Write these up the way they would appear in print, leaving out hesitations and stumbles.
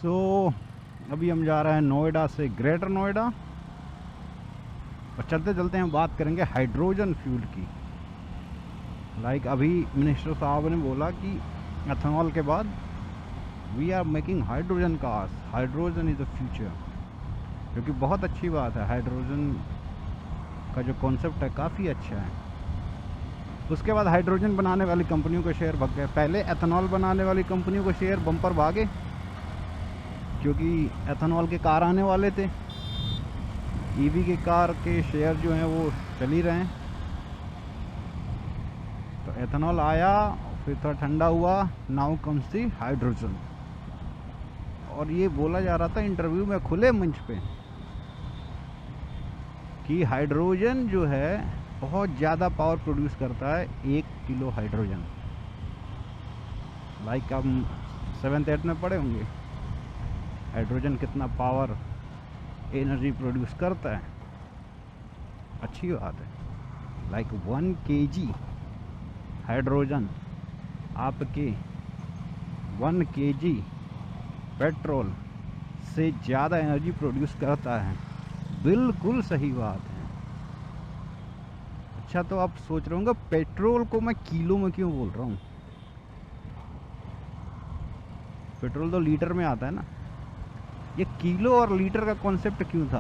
सो अभी हम जा रहे हैं नोएडा से ग्रेटर नोएडा, और चलते चलते हम बात करेंगे हाइड्रोजन फ्यूल की। लाइक अभी मिनिस्टर साहब ने बोला कि एथेनॉल के बाद we are making hydrogen cars, hydrogen is the future, जो कि बहुत अच्छी बात है। हाइड्रोजन का जो कॉन्सेप्ट है काफ़ी अच्छा है। उसके बाद हाइड्रोजन बनाने वाली कंपनियों के शेयर भाग गए। पहले एथेनॉल बनाने वाली कंपनियों के शेयर बम्पर भागे, क्योंकि एथेनॉल के कार आने वाले थे। ईवी के कार के शेयर जो हैं वो चल ही रहे हैं। तो एथेनॉल आया, फिर थोड़ा ठंडा हुआ, नाउ कम्स दी हाइड्रोजन। और ये बोला जा रहा था इंटरव्यू में खुले मंच पे कि हाइड्रोजन जो है बहुत ज़्यादा पावर प्रोड्यूस करता है 1 किलो हाइड्रोजन। लाइक हम 7th-8th में पढ़े होंगे हाइड्रोजन कितना पावर एनर्जी प्रोड्यूस करता है। अच्छी बात है। लाइक 1 kg हाइड्रोजन आपके 1 kg पेट्रोल से ज़्यादा एनर्जी प्रोड्यूस करता है। बिल्कुल सही बात है। अच्छा, तो आप सोच रहे होंगे पेट्रोल को मैं किलो में क्यों बोल रहा हूँ। पेट्रोल तो लीटर में आता है ना। ये किलो और लीटर का कॉन्सेप्ट क्यों था।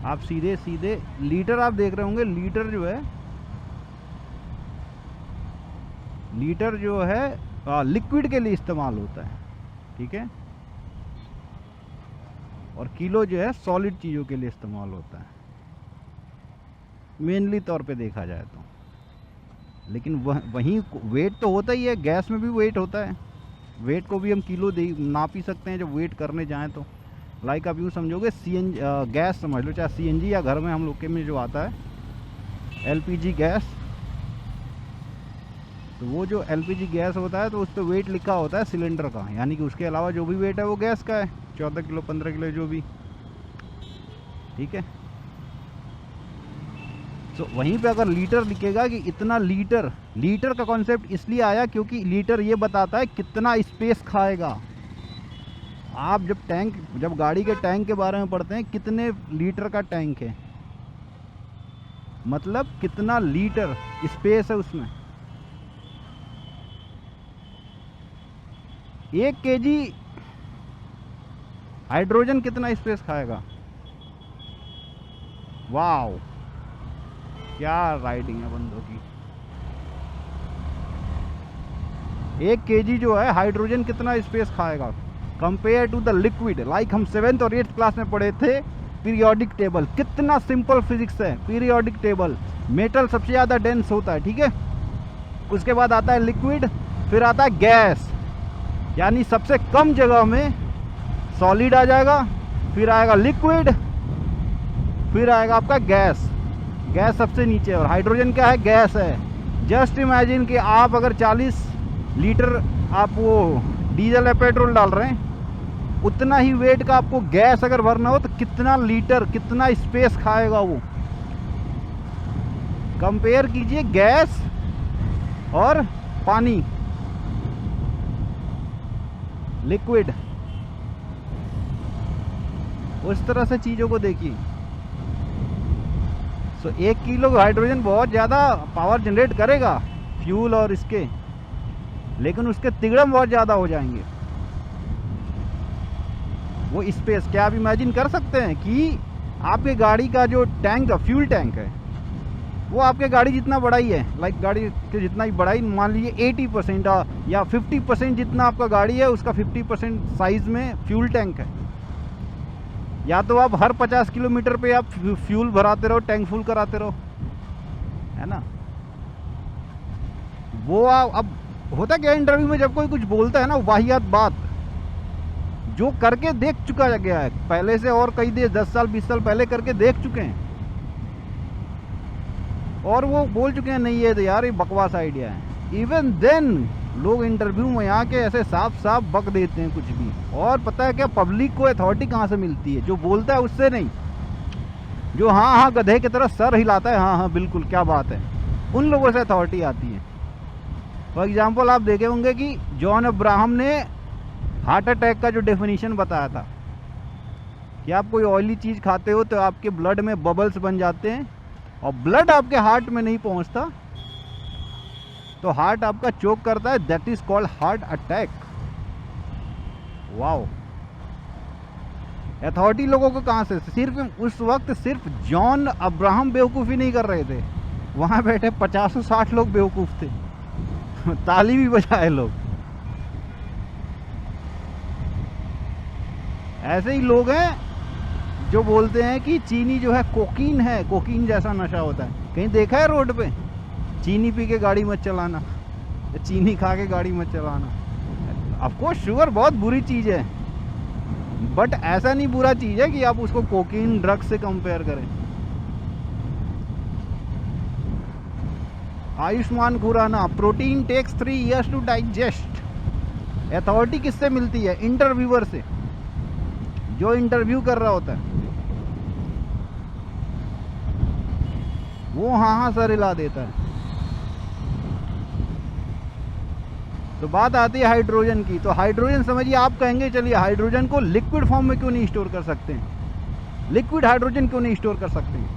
आप सीधे सीधे लीटर आप देख रहे होंगे। लीटर जो है लिक्विड के लिए इस्तेमाल होता है, ठीक है। और किलो जो है सॉलिड चीज़ों के लिए इस्तेमाल होता है, मेनली तौर पे देखा जाए तो। लेकिन वहीं वेट तो होता ही है। गैस में भी वेट होता है। वेट को भी हम किलो दे नाप ही सकते हैं जब वेट करने जाएं तो। लाइक आप यूँ समझोगे गैस समझ लो, चाहे CNG या घर में हम लोग के में जो आता है LPG गैस, तो वो जो LPG गैस होता है तो उस पर वेट लिखा होता है सिलेंडर का, यानी कि उसके अलावा जो भी वेट है वो गैस का है, 14 किलो 15 किलो जो भी, ठीक है। तो वहीं पे अगर लीटर लिखेगा कि इतना लीटर, लीटर का कॉन्सेप्ट इसलिए आया क्योंकि लीटर ये बताता है कितना स्पेस खाएगा। आप जब गाड़ी के टैंक के बारे में पढ़ते हैं, कितने लीटर का टैंक है, मतलब कितना लीटर स्पेस है उसमें। 1 kg हाइड्रोजन कितना स्पेस खाएगा। वाओ, क्या राइडिंग है बंदों की। 1 kg जो है हाइड्रोजन कितना स्पेस खाएगा compare to the liquid. Like हम 7th और 8th क्लास में पढ़े थे पीरियोडिक टेबल। कितना सिंपल फिजिक्स है पीरियोडिक टेबल। मेटल सबसे ज़्यादा डेंस होता है, ठीक है। उसके बाद आता है लिक्विड, फिर आता है गैस, यानी सबसे कम जगह में सॉलिड आ जाएगा, फिर आएगा लिक्विड, फिर आएगा आपका गैस। गैस सबसे नीचे, और हाइड्रोजन क्या है, गैस है। जस्ट इमेजिन कि आप अगर 40 लीटर आप वो डीजल या पेट्रोल डाल रहे हैं, उतना ही वेट का आपको गैस अगर भरना हो तो कितना लीटर, कितना स्पेस खाएगा वो। कंपेयर कीजिए गैस और पानी, लिक्विड, उस तरह से चीज़ों को देखिए। तो 1 किलो हाइड्रोजन बहुत ज़्यादा पावर जनरेट करेगा फ्यूल और इसके, लेकिन उसके तिगड़म बहुत ज़्यादा हो जाएंगे। वो स्पेस क्या आप इमेजिन कर सकते हैं कि आपके गाड़ी का जो टैंक है, फ्यूल टैंक है, वो आपके गाड़ी जितना बड़ा ही है। लाइक गाड़ी के जितना ही बड़ा ही, मान लीजिए 80% या 50% जितना आपका गाड़ी है, उसका 50% साइज़ में फ्यूल टैंक है। या तो आप हर 50 किलोमीटर पे आप फ्यूल भराते रहो, टैंक फुल कराते रहो, है ना। वो अब होता क्या इंटरव्यू में, जब कोई कुछ बोलता है ना वाहियात बात, जो करके देख चुका गया है पहले से, और कई 10 साल 20 साल पहले करके देख चुके हैं, और वो बोल चुके हैं नहीं ये तो यार ये बकवास आइडिया है। इवन देन लोग इंटरव्यू में आके ऐसे साफ साफ बक देते हैं कुछ भी। और पता है क्या, पब्लिक को अथॉरिटी कहाँ से मिलती है, जो बोलता है उससे नहीं, जो हाँ हाँ गधे की तरह सर हिलाता है, हाँ हाँ बिल्कुल क्या बात है, उन लोगों से अथॉरिटी आती है। फॉर एग्जाम्पल आप देखे होंगे कि जॉन अब्राहम ने हार्ट अटैक का जो डेफिनेशन बताया था कि आप कोई ऑयली चीज़ खाते हो तो आपके ब्लड में बबल्स बन जाते हैं और ब्लड आपके हार्ट में नहीं पहुंचता तो हार्ट आपका चोक करता है, that is called heart attack. Wow. Authority लोगों को कहाँ से, सिर्फ उस वक्त सिर्फ जॉन अब्राहम बेवकूफ़ी नहीं कर रहे थे, वहाँ बैठे 50-60 लोग बेवकूफ़ थे ताली भी बजाए लोग। ऐसे ही लोग हैं जो बोलते हैं कि चीनी जो है कोकीन है, कोकीन जैसा नशा होता है। कहीं देखा है रोड पे चीनी पी के गाड़ी मत चलाना, चीनी खा के गाड़ी मत चलाना। ऑफकोर्स शुगर बहुत बुरी चीज़ है, बट ऐसा नहीं बुरा चीज़ है कि आप उसको कोकीन ड्रग से कंपेयर करें। Ayushmann Khurrana, protein takes 3 years to digest. Authority किससे मिलती है? इंटरव्यूअर से, जो इंटरव्यू कर रहा होता है वो हाँ सर हिला देता है। तो बात आती है हाइड्रोजन की। तो हाइड्रोजन समझिए, आप कहेंगे चलिए हाइड्रोजन को लिक्विड फॉर्म में क्यों नहीं स्टोर कर सकते हैं, लिक्विड हाइड्रोजन क्यों नहीं स्टोर कर सकते हैं।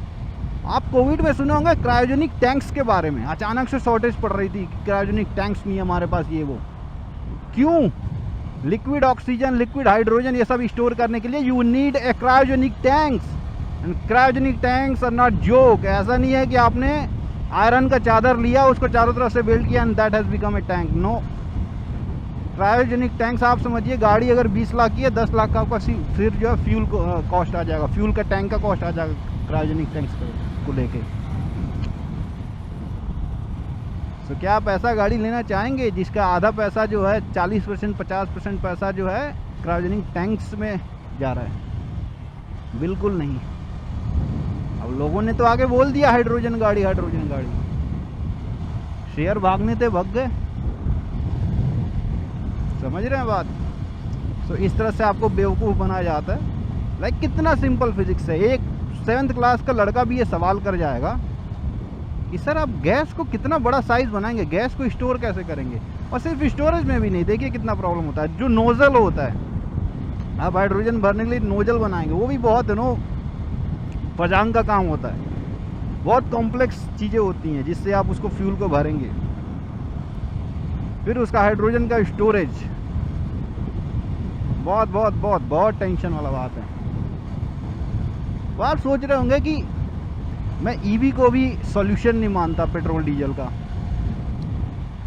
आप कोविड में सुने होंगे क्रायोजेनिक टैंक्स के बारे में, अचानक से शॉर्टेज पड़ रही थी, क्रायोजेनिक टैंक्स नहीं है हमारे पास, ये वो क्यों? लिक्विड ऑक्सीजन, लिक्विड हाइड्रोजन ये सब स्टोर करने के लिए you need a cryogenic tanks, and cryogenic tanks are not joke. ऐसा नहीं है कि आपने आयरन का चादर लिया, उसको चारों तरफ से बेल्ट किया and that has become a tank. No, cryogenic tanks आप समझिए, गाड़ी अगर 20 लाख की है, 10 लाख का आपका फिर जो है फ्यूल कॉस्ट आ जाएगा, फ्यूल का टैंक का कॉस्ट आ जाएगा क्रायोजेनिक टैंक्स को लेके। तो क्या आप ऐसा गाड़ी लेना चाहेंगे जिसका आधा पैसा जो है 40% 50% पैसा जो है क्रायोजेनिक टैंक्स में जा रहा है? बिल्कुल नहीं। अब लोगों ने तो आगे बोल दिया हाइड्रोजन गाड़ी, हाइड्रोजन गाड़ी, शेयर भागने थे भाग गए। समझ रहे हैं बात? तो इस तरह से आपको बेवकूफ़ बनाया जाता है। लाइक कितना सिंपल फिजिक्स है। एक 7th क्लास का लड़का भी ये सवाल कर जाएगा कि सर आप गैस को कितना बड़ा साइज बनाएंगे, गैस को स्टोर कैसे करेंगे? और सिर्फ स्टोरेज में भी नहीं, देखिए कितना प्रॉब्लम होता है। जो नोजल होता है, आप हाइड्रोजन भरने के लिए नोजल बनाएंगे, वो भी बहुत पजांग का काम होता है, बहुत कॉम्प्लेक्स चीज़ें होती हैं जिससे आप उसको फ्यूल को भरेंगे। फिर उसका हाइड्रोजन का स्टोरेज, बहुत बहुत बहुत बहुत टेंशन वाला बात है। तो आप सोच रहे होंगे कि मैं ईवी को भी सॉल्यूशन नहीं मानता पेट्रोल डीजल का,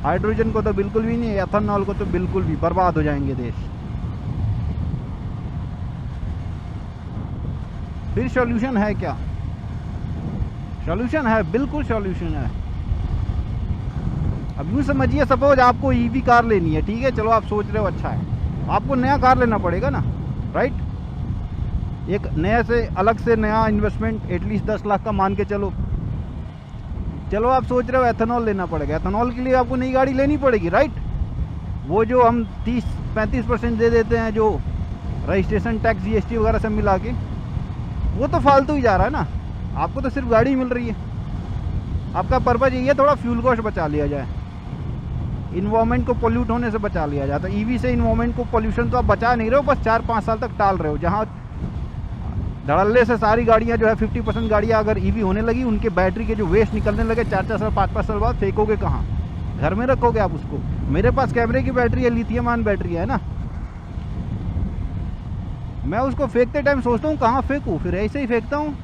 हाइड्रोजन को तो बिल्कुल भी नहीं, एथेनॉल को तो बिल्कुल भी, बर्बाद हो जाएंगे देश। फिर सॉल्यूशन है क्या? सॉल्यूशन है, बिल्कुल सॉल्यूशन है। अब यूँ समझिए, सपोज आपको ईवी कार लेनी है, ठीक है, चलो आप सोच रहे हो अच्छा है, आपको नया कार लेना पड़ेगा ना, राइट? एक नया से अलग से नया इन्वेस्टमेंट एटलीस्ट 10 लाख का मान के चलो। चलो आप सोच रहे हो एथेनॉल लेना पड़ेगा, एथेनॉल के लिए आपको नई गाड़ी लेनी पड़ेगी, राइट? वो जो हम 30-35% दे देते हैं, जो रजिस्ट्रेशन टैक्स GST वगैरह सब मिला के, वो तो फालतू ही जा रहा है ना, आपको तो सिर्फ गाड़ी मिल रही है। आपका पर्पज यही है थोड़ा फ्यूल कॉस्ट बचा लिया जाए, इन्वायरमेंट को पोल्यूट होने से बचा लिया जाए। तो ईवी से इन्वायरमेंट को पोल्यूशन तो आप बचा नहीं रहे हो, बस 4-5 साल तक टाल रहे हो। जहाँ धड़ल्ले से सारी गाड़ियाँ जो है 50% गाड़ियाँ अगर ईवी होने लगी, उनके बैटरी के जो वेस्ट निकलने लगे 4-4 साल 5-5 साल बाद, फेंकोगे कहाँ? घर में रखोगे आप उसको? मेरे पास कैमरे की बैटरी है, लिथियम आयन बैटरी है ना, मैं उसको फेंकते टाइम सोचता हूँ कहाँ फेंकूँ, फिर ऐसे ही फेंकता हूँ,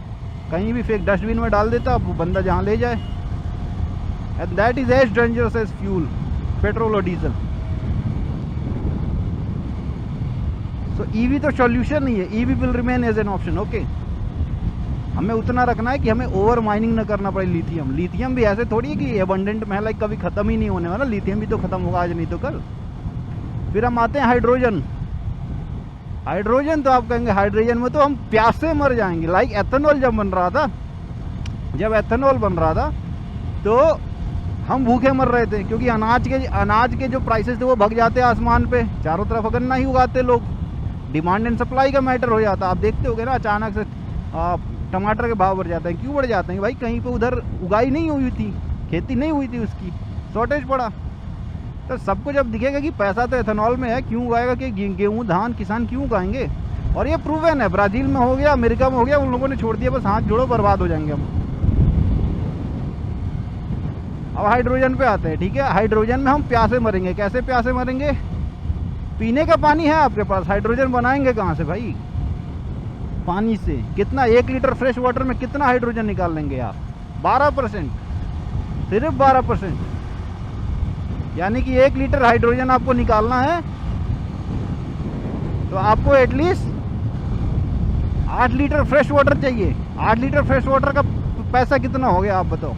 कहीं भी फेंक, डस्टबिन में डाल देता, वो बंदा जहाँ ले जाए। And that is as dangerous as fuel, petrol और डीजल। सो ईवी तो सॉल्यूशन नहीं है, EV will remain as an option. Okay, हमें उतना रखना है कि हमें ओवर माइनिंग न करना पड़े लिथियम। लिथियम भी ऐसे थोड़ी है कि एबंडेंट में है, लाइक कभी ख़त्म ही नहीं होने वाला, लिथियम भी तो ख़त्म होगा आज नहीं तो कल। फिर हम आते हैं हाइड्रोजन। हाइड्रोजन तो आप कहेंगे हाइड्रोजन में तो हम प्यासे मर जाएंगे। लाइक एथेनॉल जब बन रहा था, जब एथेनॉल बन रहा था तो हम भूखे मर रहे थे, क्योंकि अनाज के जो प्राइसेस थे वो भग जाते आसमान पे, चारों तरफ अगर नहीं उगाते लोग, डिमांड एंड सप्लाई का मैटर हो जाता। आप देखते होगे ना, अचानक से टमाटर के भाव बढ़ जाते हैं। क्यों बढ़ जाते हैं भाई? कहीं पे उधर उगाई नहीं हुई थी, खेती नहीं हुई थी, उसकी शॉर्टेज पड़ा। तो सबको जब दिखेगा कि पैसा तो एथेनॉल में है, क्यों उगाएगा कि गेहूँ धान किसान क्यों उगाएंगे। और ये प्रूवन है, ब्राज़ील में हो गया, अमेरिका में हो गया, उन लोगों ने छोड़ दिया, बस हाथ जोड़ो बर्बाद हो जाएंगे हम। अब हाइड्रोजन पे आते हैं, ठीक है। हाइड्रोजन में हम प्यासे मरेंगे। कैसे प्यासे मरेंगे? पीने का पानी है आपके पास, हाइड्रोजन बनाएंगे कहाँ से भाई? पानी से। कितना? 1 लीटर फ्रेश वाटर में कितना हाइड्रोजन निकाल लेंगे आप? 12%, सिर्फ 12%। यानी कि 1 लीटर हाइड्रोजन आपको निकालना है तो आपको एटलीस्ट 8 लीटर फ्रेश वाटर चाहिए। 8 लीटर फ्रेश वाटर का पैसा कितना हो गया आप बताओ?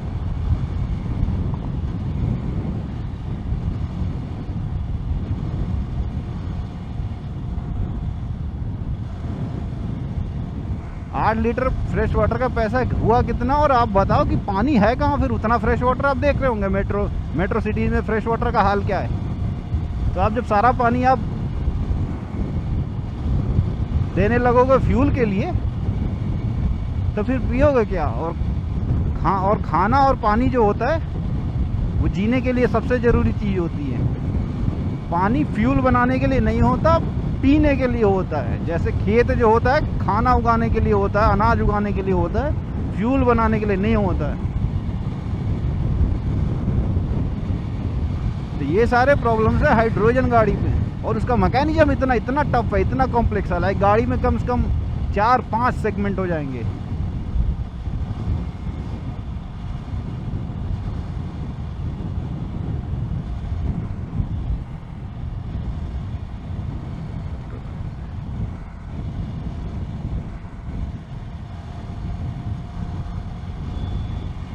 आठ लीटर फ्रेश वाटर का पैसा हुआ कितना? और आप बताओ कि पानी है कहाँ फिर उतना फ्रेश वाटर? आप देख रहे होंगे मेट्रो सिटीज में फ्रेश वाटर का हाल क्या है। तो आप जब सारा पानी आप देने लगोगे फ्यूल के लिए तो फिर पियोगे क्या? और खाना और पानी जो होता है वो जीने के लिए सबसे ज़रूरी चीज़ होती है। पानी फ्यूल बनाने के लिए नहीं होता, पीने के लिए होता है। जैसे खेत जो होता है खाना उगाने के लिए होता है, अनाज उगाने के लिए होता है, फ्यूल बनाने के लिए नहीं होता है। तो ये सारे प्रॉब्लम्स है हाइड्रोजन गाड़ी में। और उसका मैकेनिज्म इतना टफ है, इतना कॉम्प्लेक्स है। लाइक गाड़ी में कम से कम 4-5 सेगमेंट हो जाएंगे।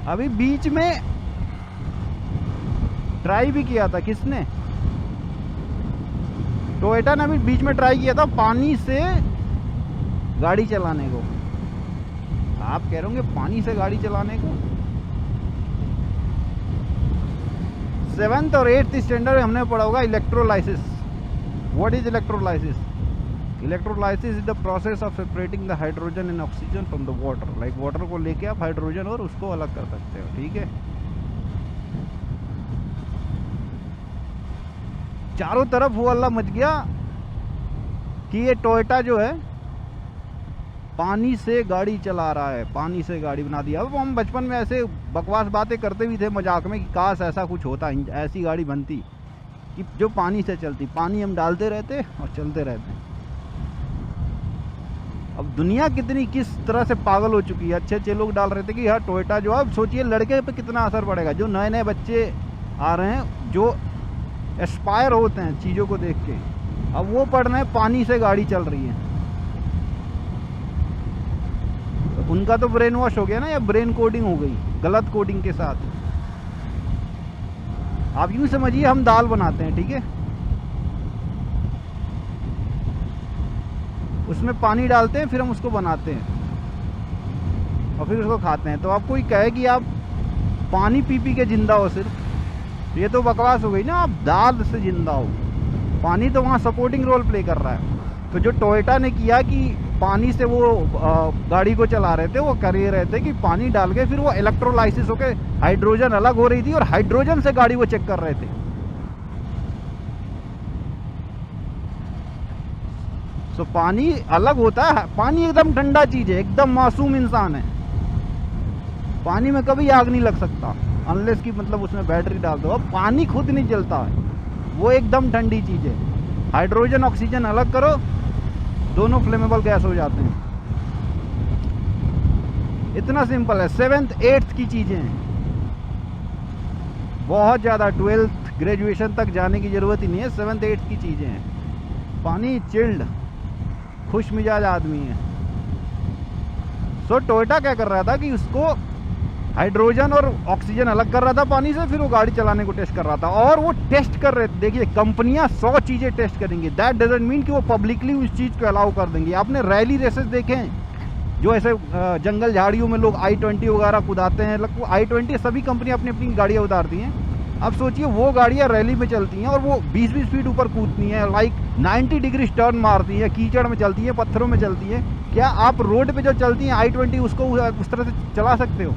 अभी बीच में ट्राई भी किया था, किसने? टोयोटा ने अभी बीच में ट्राई किया था पानी से गाड़ी चलाने को। आप कह रहे होंगे पानी से गाड़ी चलाने को? 7th और 8th स्टैंडर्ड में हमने पढ़ा होगा electrolysis. What is electrolysis? Electrolysis is the process of separating the hydrogen and oxygen from the water. Like water को लेके आप हाइड्रोजन और उसको अलग कर सकते हो, ठीक है। चारों तरफ वो अल्लाह मच गया कि ये टोयोटा जो है पानी से गाड़ी चला रहा है, पानी से गाड़ी बना दिया। अब हम बचपन में ऐसे बकवास बातें करते भी थे मजाक में कि काश ऐसा कुछ होता, ऐसी गाड़ी बनती कि जो पानी से चलती। पानी हम डालते रहते और चलते रहते। अब दुनिया किस तरह से पागल हो चुकी है। अच्छे लोग डाल रहे थे कि यार टोयोटा जो, अब सोचिए लड़के पे कितना असर पड़ेगा। जो नए बच्चे आ रहे हैं, जो एस्पायर होते हैं चीज़ों को देख के, अब वो पढ़ रहे हैं पानी से गाड़ी चल रही है। तो उनका तो ब्रेन वॉश हो गया ना, या ब्रेन कोडिंग हो गई गलत कोडिंग के साथ। आप यूँ समझिए हम दाल बनाते हैं, ठीक है, उसमें पानी डालते हैं, फिर हम उसको बनाते हैं और फिर उसको खाते हैं। तो आप कोई कहे कि आप पानी पी के जिंदा हो सिर्फ, ये तो बकवास हो गई ना। आप दाल से जिंदा हो, पानी तो वहाँ सपोर्टिंग रोल प्ले कर रहा है। तो जो टोयोटा ने किया कि पानी से वो गाड़ी को चला रहे थे, वो कर ये रहे थे कि पानी डाल के फिर वो इलेक्ट्रोलाइसिस होके हाइड्रोजन अलग हो रही थी और हाइड्रोजन से गाड़ी वो चेक कर रहे थे। सो पानी अलग होता है। पानी एकदम ठंडा चीज है, एकदम मासूम इंसान है। पानी में कभी आग नहीं लग सकता अनलेस की मतलब उसमें बैटरी डाल दो। अब पानी खुद नहीं जलता है, वो एकदम ठंडी चीज है। हाइड्रोजन ऑक्सीजन अलग करो, दोनों फ्लेमेबल गैस हो जाते हैं। इतना सिंपल है। 7th 8th की चीजें हैं, बहुत ज्यादा 12th ग्रेजुएशन तक जाने की जरूरत ही नहीं है। 7th 8th की चीजें हैं। पानी चिल्ड, खुश मिजाज आदमी है। सो टोयोटा क्या कर रहा था कि उसको हाइड्रोजन और ऑक्सीजन अलग कर रहा था पानी से, फिर वो गाड़ी चलाने को टेस्ट कर रहा था। और वो टेस्ट कर रहे थे, देखिए कंपनियां 100 चीजें टेस्ट करेंगी, दैट डजंट मीन कि वो पब्लिकली उस चीज को अलाउ कर देंगी। आपने रैली रेसेस देखे हैं जो ऐसे जंगल झाड़ियों में लोग I-20 वगैरह कुदाते हैं। I-20 सभी कंपनियां अपनी अपनी गाड़ियां उतारती हैं। अब सोचिए वो गाड़ियां रैली में चलती हैं और वो 20-20 फीट ऊपर कूदती हैं, लाइक 90 डिग्री टर्न मारती हैं, कीचड़ में चलती हैं, पत्थरों में चलती हैं। क्या आप रोड पे जो चलती हैं I-20 उसको उस तरह से चला सकते हो?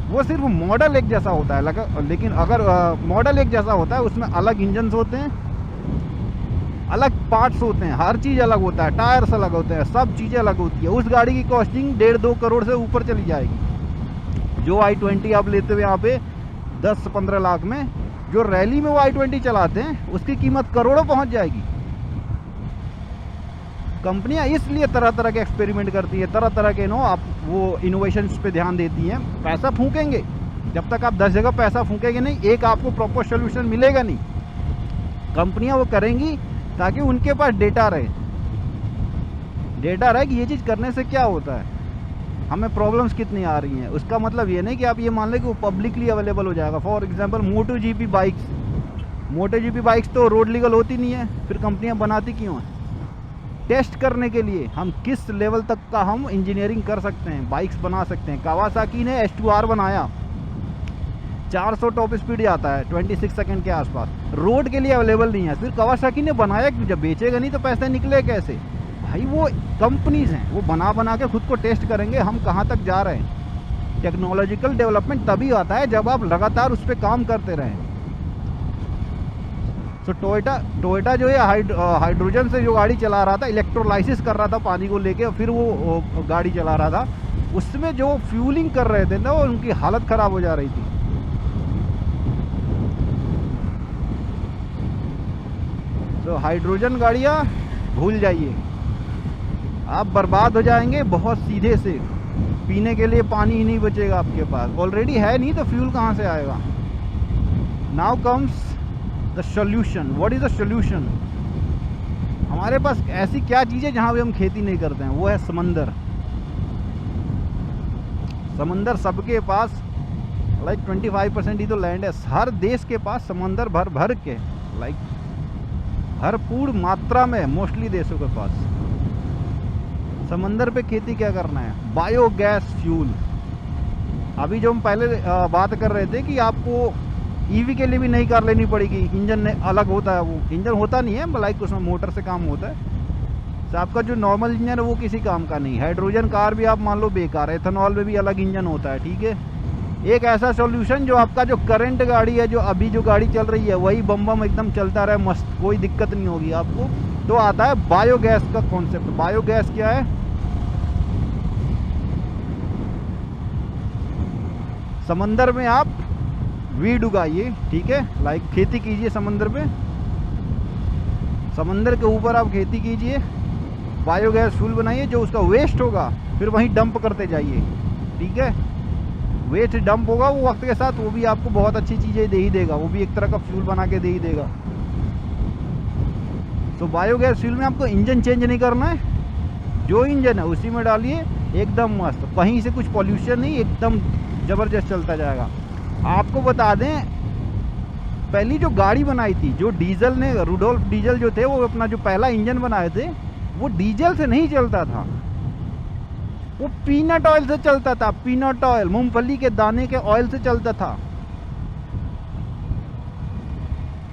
वो सिर्फ मॉडल एक जैसा होता है, लेकिन अगर मॉडल एक जैसा होता है उसमें अलग इंजन होते हैं, अलग पार्ट्स होते हैं, हर चीज़ अलग होता है, टायर्स अलग होते हैं, सब चीज़ें अलग होती है। उस गाड़ी की कॉस्टिंग 1.5-2 करोड़ से ऊपर चली जाएगी। जो i20 आप लेते हुए यहाँ पे 10-15 लाख में, जो रैली में वो i20 चलाते हैं उसकी कीमत करोड़ों पहुँच जाएगी। कंपनियां इसलिए तरह तरह के एक्सपेरिमेंट करती है, तरह तरह के आप वो इनोवेशंस पे ध्यान देती हैं। पैसा फूकेंगे, जब तक आप 10 जगह पैसा फूकेंगे नहीं, एक आपको प्रॉपर सोल्यूशन मिलेगा नहीं। कंपनियां वो करेंगी ताकि उनके पास डेटा रहे कि ये चीज़ करने से क्या होता है, हमें प्रॉब्लम्स कितनी आ रही हैं। उसका मतलब ये नहीं कि आप ये मान लें कि वो पब्लिकली अवेलेबल हो जाएगा। फॉर एग्जांपल MotoGP बाइक्स तो रोड लीगल होती नहीं है, फिर कंपनियां बनाती क्यों हैं? टेस्ट करने के लिए हम किस लेवल तक का हम इंजीनियरिंग कर सकते हैं, बाइक्स बना सकते हैं। कावासाकी ने H2R बनाया, 400 टॉप स्पीड जाता है 26 सेकंड के आसपास, रोड के लिए अवेलेबल नहीं है। फिर कावासाकी ने बनाया कि जब बेचेगा नहीं तो पैसे निकले कैसे? भाई वो कंपनीज हैं, वो बना के खुद को टेस्ट करेंगे हम कहाँ तक जा रहे हैं। टेक्नोलॉजिकल डेवलपमेंट तभी आता है जब आप लगातार उस पर काम करते रहें। तो टोयोटा जो है हाइड्रोजन से जो गाड़ी चला रहा था, इलेक्ट्रोलाइसिस कर रहा था पानी को लेके, और फिर वो गाड़ी चला रहा था, उसमें जो फ्यूलिंग कर रहे थे ना, वो उनकी हालत ख़राब हो जा रही थी। तो हाइड्रोजन गाड़ियाँ भूल जाइए, आप बर्बाद हो जाएंगे बहुत सीधे से। पीने के लिए पानी ही नहीं बचेगा आपके पास, ऑलरेडी है नहीं तो फ्यूल कहाँ से आएगा? Now comes the solution. What is the solution? हमारे पास ऐसी क्या चीज़ है जहाँ भी हम खेती नहीं करते हैं? वो है समंदर। समंदर सबके पास, लाइक 25% ही तो लैंड है हर देश के पास, समंदर भर के, लाइक भरपूर मात्रा में मोस्टली देशों के पास। समंदर पे खेती क्या करना है? Biogas fuel. अभी जो हम पहले बात कर रहे थे कि आपको ईवी के लिए भी नई कार लेनी पड़ेगी, इंजन अलग होता है, वो इंजन होता नहीं है, लाइक उसमें मोटर से काम होता है। तो आपका जो नॉर्मल इंजन है वो किसी काम का नहीं। हाइड्रोजन कार भी आप मान लो बेकार है, एथेनॉल में भी अलग इंजन होता है, ठीक है। एक ऐसा सॉल्यूशन जो आपका जो करंट गाड़ी है, जो अभी जो गाड़ी चल रही है वही बम एकदम चलता रहे मस्त, कोई दिक्कत नहीं होगी आपको, तो आता है बायोगैस का कॉन्सेप्ट। बायोगैस क्या है? समंदर में आप वीड उगाइए, ठीक है, लाइक खेती कीजिए समंदर पे, समंदर के ऊपर आप खेती कीजिए, बायोगैस फ्यूल बनाइए, जो उसका वेस्ट होगा फिर वहीं डंप करते जाइए, ठीक है। वेस्ट डंप होगा वो वक्त के साथ, वो भी आपको बहुत अच्छी चीज़ें दे ही देगा, वो भी एक तरह का फ्यूल बना के दे ही देगा। तो बायोगैस फ्यूल में आपको इंजन चेंज नहीं करना है, जो इंजन है उसी में डालिए, एकदम मस्त, कहीं से कुछ पॉल्यूशन नहीं, एकदम ज़बरदस्त चलता जाएगा। आपको बता दें, पहली जो गाड़ी बनाई थी, जो डीजल ने, रुडोल्फ डीजल जो थे, वो अपना जो पहला इंजन बनाए थे वो डीजल से नहीं चलता था, वो पीनट ऑयल से चलता था। पीनट ऑयल, मूंगफली के दाने के ऑयल से चलता था।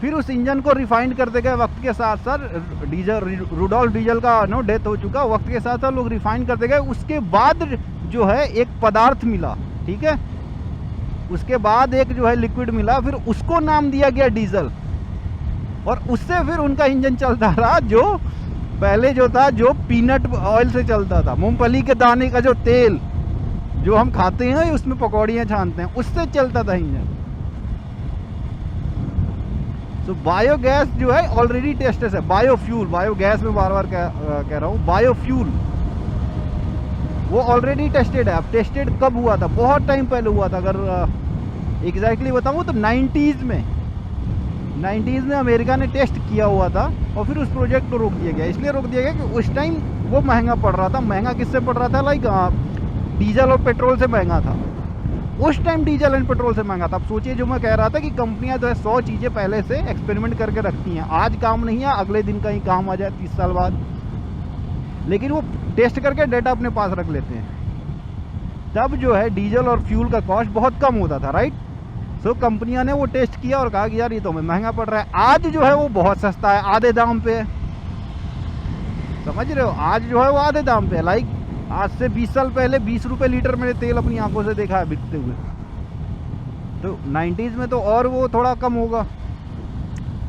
फिर उस इंजन को रिफाइंड करते गए वक्त के साथ साथ, डीजल, रुडोल्फ डीजल का डेथ हो चुका, वक्त के साथ साथ लोग रिफाइंड करते गए। उसके बाद जो है एक पदार्थ मिला, ठीक है, उसके बाद एक जो है लिक्विड मिला, फिर उसको नाम दिया गया डीजल, और उससे फिर उनका इंजन चलता रहा, जो पहले जो था जो पीनट ऑयल से चलता था, मूंगफली के दाने का जो तेल जो हम खाते हैं उसमें पकौड़ियाँ छानते हैं, उससे चलता था इंजन। तो बायोगैस जो है ऑलरेडी टेस्टेड है। बायोफ्यूल, बायोगैस में बार बार कह रहा हूँ, बायोफ्यूल वो ऑलरेडी टेस्टेड है। अब टेस्टेड कब हुआ था? बहुत टाइम पहले हुआ था। अगर एग्जैक्टली बताऊँ तो 90s में अमेरिका ने टेस्ट किया हुआ था, और फिर उस प्रोजेक्ट को रोक दिया गया। इसलिए रोक दिया गया कि उस टाइम वो महंगा पड़ रहा था। महंगा किससे पड़ रहा था? लाइक डीजल और पेट्रोल से महंगा था उस टाइम, डीजल एंड पेट्रोल से महंगा था। अब सोचिए, जो मैं कह रहा था कि कंपनियां जो है 100 चीज़ें पहले से एक्सपेरिमेंट करके रखती हैं, आज काम नहीं है, अगले दिन कहीं काम आ जाए 30 साल बाद, लेकिन वो टेस्ट करके डेटा अपने पास रख लेते हैं। तब जो है डीजल और फ्यूल का कॉस्ट बहुत कम होता था, राइट। सो कंपनियां ने वो टेस्ट किया और कहा कि यार ये तो हमें महंगा पड़ रहा है। आज जो है वो बहुत सस्ता है, आधे दाम पे है, समझ रहे हो। आज जो है वो आधे दाम पे है। लाइक आज से 20 साल पहले 20 रुपये लीटर मैंने तेल अपनी आंखों से देखा है बिकते हुए। तो 90s में तो और वो थोड़ा कम होगा,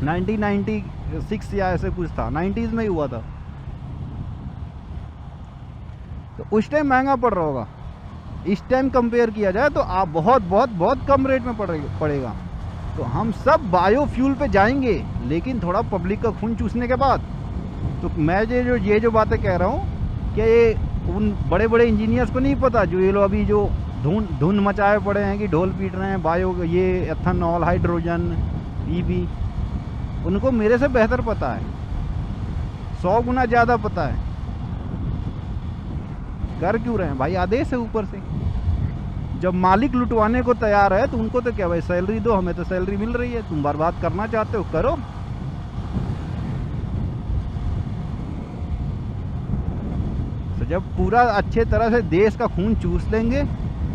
1996 या ऐसे कुछ था, 90s में ही हुआ था। तो उस टाइम महंगा पड़ रहा होगा, इस टाइम कंपेयर किया जाए तो आप बहुत बहुत बहुत कम रेट में पड़ेगा। तो हम सब बायोफ्यूल पे जाएंगे, लेकिन थोड़ा पब्लिक का खून चूसने के बाद। तो मैं ये जो बातें कह रहा हूँ कि ये उन बड़े बड़े इंजीनियर्स को नहीं पता, जो ये लोग अभी जो धुन मचाए पड़े हैं कि ढोल पीट रहे हैं बायो, ये एथेनॉल, हाइड्रोजन, ईवी, उनको मेरे से बेहतर पता है, 100 गुना ज़्यादा पता है। कर क्यों रहे हैं भाई? आदेश है ऊपर से। जब मालिक लुटवाने को तैयार है तो उनको तो क्या भाई, सैलरी दो, हमें तो सैलरी मिल रही है, तुम बर्बाद करना चाहते हो करो। तो जब पूरा अच्छे तरह से देश का खून चूस लेंगे,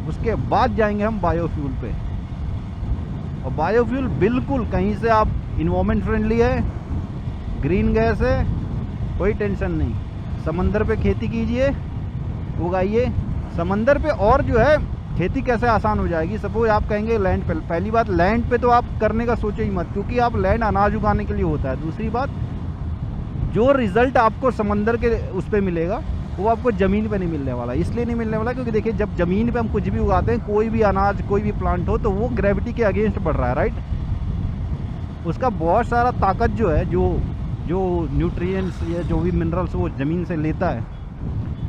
उसके बाद जाएंगे हम बायोफ्यूल पे। और बायोफ्यूल बिल्कुल कहीं से आप इन्वायरमेंट फ्रेंडली है, ग्रीन गैस है, कोई टेंशन नहीं। समंदर पे खेती कीजिए, उगाइए समंदर पे। और जो है खेती कैसे आसान हो जाएगी, सपोज आप कहेंगे लैंड पे, पहली बात लैंड पे तो आप करने का सोचो ही मत, क्योंकि आप लैंड अनाज उगाने के लिए होता है। दूसरी बात, जो रिजल्ट आपको समंदर के उस पर मिलेगा वो आपको ज़मीन पे नहीं मिलने वाला। इसलिए नहीं मिलने वाला क्योंकि देखिए, जब ज़मीन पे हम कुछ भी उगाते हैं, कोई भी अनाज, कोई भी प्लांट हो, तो वो ग्रेविटी के अगेंस्ट बढ़ रहा है, राइट। उसका बहुत सारा ताकत जो है, जो न्यूट्रिएंट्स या जो भी मिनरल्स वो ज़मीन से लेता है,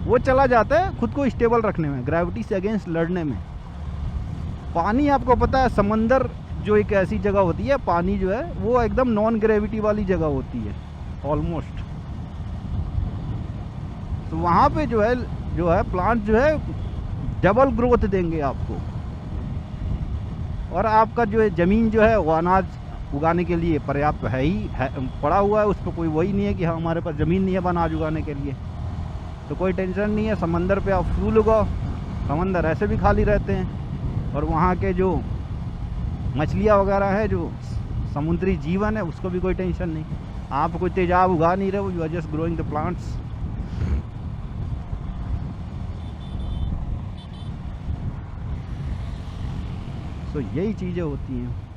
वो चला जाता है खुद को स्टेबल रखने में, ग्रेविटी से अगेंस्ट लड़ने में। पानी आपको पता है, समंदर जो एक ऐसी जगह होती है, पानी जो है वो एकदम नॉन ग्रेविटी वाली जगह होती है ऑलमोस्ट। तो वहाँ पे जो है प्लांट जो है डबल ग्रोथ देंगे आपको। और आपका जो है ज़मीन जो है वो अनाज उगाने के लिए पर्याप्त है ही है, पड़ा हुआ है, उस पर कोई वही नहीं है कि हाँ हमारे पास ज़मीन नहीं है अनाज उगाने के लिए। तो कोई टेंशन नहीं है, समंदर पे आप फ्यूल उगाओ, समंदर ऐसे भी खाली रहते हैं। और वहाँ के जो मछलियाँ वगैरह है, जो समुद्री जीवन है, उसको भी कोई टेंशन नहीं। आप कोई तेजाब उगा नहीं रहे हो, you are just growing the plants. तो यही चीज़ें होती हैं।